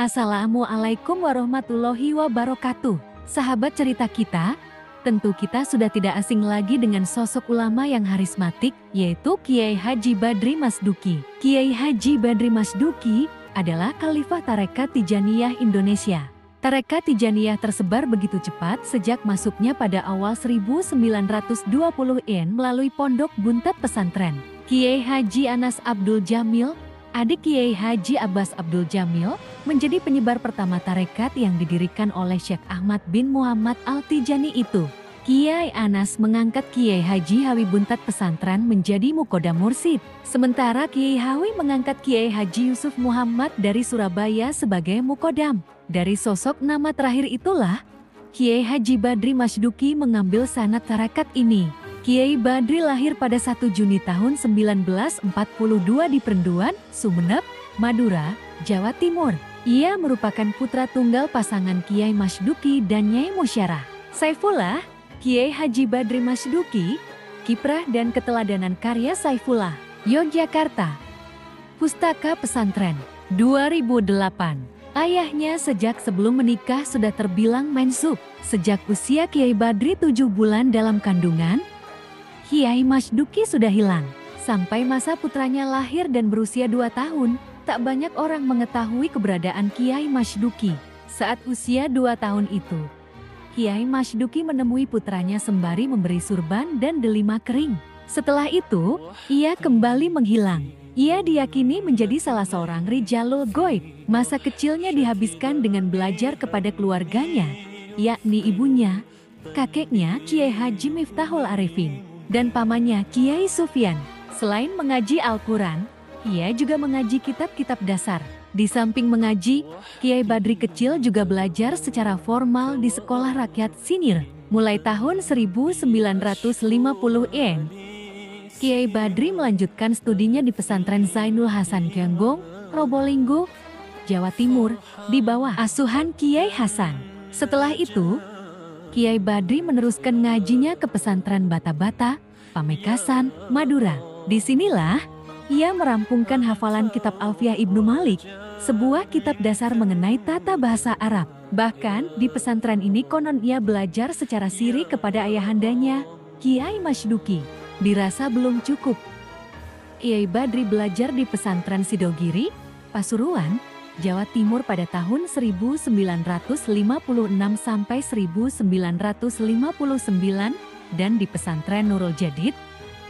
Assalamualaikum warahmatullahi wabarakatuh. Sahabat cerita kita, tentu kita sudah tidak asing lagi dengan sosok ulama yang harismatik, yaitu Kiai Haji Badri Mas Duki. Kiai Haji Badri Mas Duki adalah Khalifah Tarekat Tijaniyah Indonesia. Tarekat Tijaniyah tersebar begitu cepat sejak masuknya pada awal 1920-an melalui Pondok Buntet Pesantren. Kiai Haji Anas Abdul Jamil, adik Kiai Haji Abbas Abdul Jamil, menjadi penyebar pertama tarekat yang didirikan oleh Syekh Ahmad bin Muhammad Al-Tijani itu. Kiai Anas mengangkat Kiai Haji Hawi Buntet Pesantren menjadi Mukodam Mursid. Sementara Kiai Hawi mengangkat Kiai Haji Yusuf Muhammad dari Surabaya sebagai Mukodam. Dari sosok nama terakhir itulah, Kiai Haji Badri Mas Duki mengambil sanad tarekat ini. Kiai Badri lahir pada 1 Juni tahun 1942 di Prenduan, Sumeneb, Madura, Jawa Timur. Ia merupakan putra tunggal pasangan Kiai Mas Duki dan Nyai Musyarah Saifullah. Kiai Haji Badri Mas Duki, kiprah dan keteladanan karya Saifullah, Yogyakarta. Pustaka Pesantren, 2008. Ayahnya sejak sebelum menikah sudah terbilang mensub. Sejak usia Kiai Badri 7 bulan dalam kandungan, Kiai Mas Duki sudah hilang. Sampai masa putranya lahir dan berusia 2 tahun, tak banyak orang mengetahui keberadaan Kiai Mas Duki. Saat usia 2 tahun itu, Kiai Mas Duki menemui putranya sembari memberi surban dan delima kering. Setelah itu, ia kembali menghilang. Ia diyakini menjadi salah seorang rijalul ghaib. Masa kecilnya dihabiskan dengan belajar kepada keluarganya, yakni ibunya, kakeknya Kiai Haji Miftahul Arifin, dan pamannya Kiai Sufyan. Selain mengaji Al-Quran, ia juga mengaji kitab-kitab dasar. Di samping mengaji, Kiai Badri kecil juga belajar secara formal di Sekolah Rakyat Sinir. Mulai tahun 1950-an, Kiai Badri melanjutkan studinya di pesantren Zainul Hasan Genggong, Probolinggo, Jawa Timur, di bawah asuhan Kiai Hasan. Setelah itu, Kiai Badri meneruskan ngajinya ke pesantren Bata-Bata, Pamekasan, Madura. Disinilah ia merampungkan hafalan kitab Alfiyah Ibnu Malik, sebuah kitab dasar mengenai tata bahasa Arab. Bahkan di pesantren ini konon ia belajar secara siri kepada ayahandanya, Kiai Mas Duki. Dirasa belum cukup, Kiai Badri belajar di pesantren Sidogiri, Pasuruan, Jawa Timur pada tahun 1956 sampai 1959 dan di pesantren Nurul Jadid,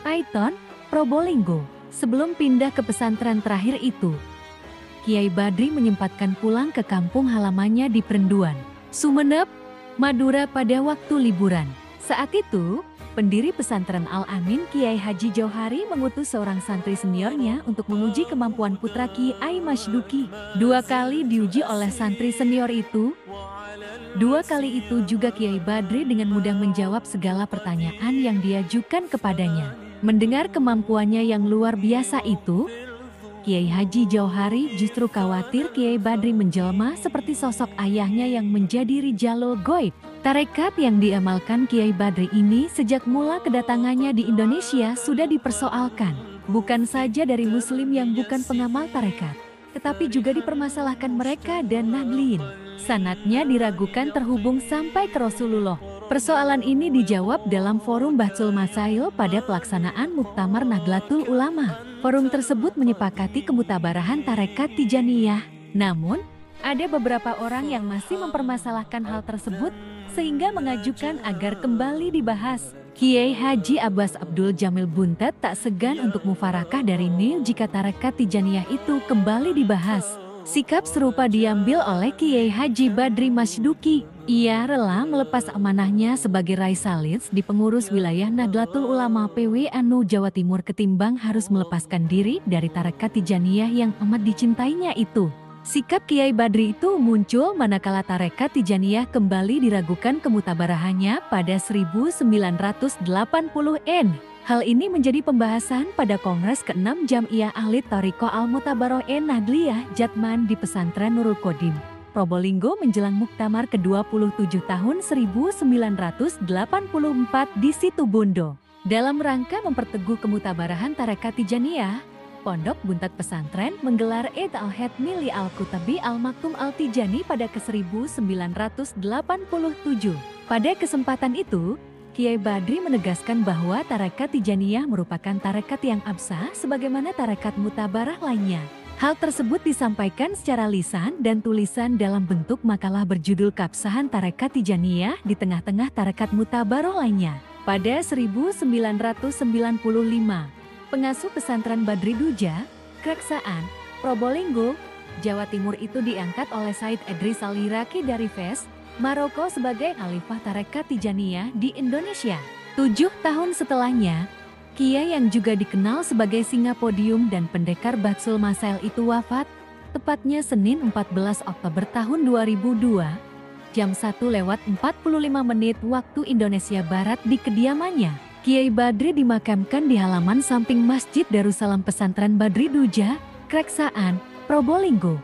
Paiton, Probolinggo. Sebelum pindah ke pesantren terakhir itu, Kiai Badri menyempatkan pulang ke kampung halamannya di Prenduan, Sumeneb, Madura pada waktu liburan. Saat itu, pendiri pesantren Al-Amin Kiai Haji Jauhari mengutus seorang santri seniornya untuk menguji kemampuan putra Kiai Mas Duki. 2 kali diuji oleh santri senior itu. 2 kali itu juga Kiai Badri dengan mudah menjawab segala pertanyaan yang diajukan kepadanya. Mendengar kemampuannya yang luar biasa itu, Kiai Haji Jauhari justru khawatir Kiai Badri menjelma seperti sosok ayahnya yang menjadi rijalul ghaib. Tarekat yang diamalkan Kiai Badri ini sejak mula kedatangannya di Indonesia sudah dipersoalkan. Bukan saja dari muslim yang bukan pengamal tarekat, tetapi juga dipermasalahkan mereka dan Nahdliyin. Sanadnya diragukan terhubung sampai ke Rasulullah. Persoalan ini dijawab dalam forum Bahsul Masail pada pelaksanaan Muktamar Nahdlatul Ulama. Forum tersebut menyepakati kemutabarahan tarekat Tijaniyah. Namun, ada beberapa orang yang masih mempermasalahkan hal tersebut sehingga mengajukan agar kembali dibahas. Kiai Haji Abbas Abdul Jamil Buntet tak segan untuk mufarakah dari Nil jika tarekat Tijaniyah itu kembali dibahas. Sikap serupa diambil oleh Kiai Haji Badri Mas Duki. Ia rela melepas amanahnya sebagai Rais Salits di pengurus wilayah Nahdlatul Ulama PWNU Jawa Timur ketimbang harus melepaskan diri dari tarekat Tijaniyah yang amat dicintainya itu. Sikap Kiai Badri itu muncul manakala tarekat Tijaniyah kembali diragukan kemutabarahannya pada 1980-an. Hal ini menjadi pembahasan pada Kongres ke-6 Jam'iyah Ahli Thariqah Al-Mutabaro'en Nahdliyah Jatman di pesantren Nurul Qodim, Probolinggo menjelang Muktamar ke-27 tahun 1984 di Situbondo. Dalam rangka memperteguh kemutabarahan tarekat Tijaniyah, Pondok Buntat Pesantren menggelar Eid al-Had Mili Al-Kutabi Al-Maktum Al-Tijani pada ke-1987. Pada kesempatan itu, Kiai Badri menegaskan bahwa tarekat Tijaniyah merupakan tarekat yang absah sebagaimana tarekat mutabarah lainnya. Hal tersebut disampaikan secara lisan dan tulisan dalam bentuk makalah berjudul Keabsahan Tarekat Tijaniyah di tengah-tengah tarekat mutabarah lainnya. Pada 1995, pengasuh pesantren Badri Duja, Kreksaan, Probolinggo, Jawa Timur itu diangkat oleh Said Edris Al-Iraqi dari Fes, Maroko sebagai Khalifah Tarekat Tijaniyah di Indonesia. 7 tahun setelahnya, Kiai yang juga dikenal sebagai singa podium dan pendekar Baksul Masail itu wafat, tepatnya Senin 14 Oktober tahun 2002, jam 1:45 waktu Indonesia Barat di kediamannya. Kiai Badri dimakamkan di halaman samping Masjid Darussalam Pesantren Badri Duja, Kreksaan, Probolinggo.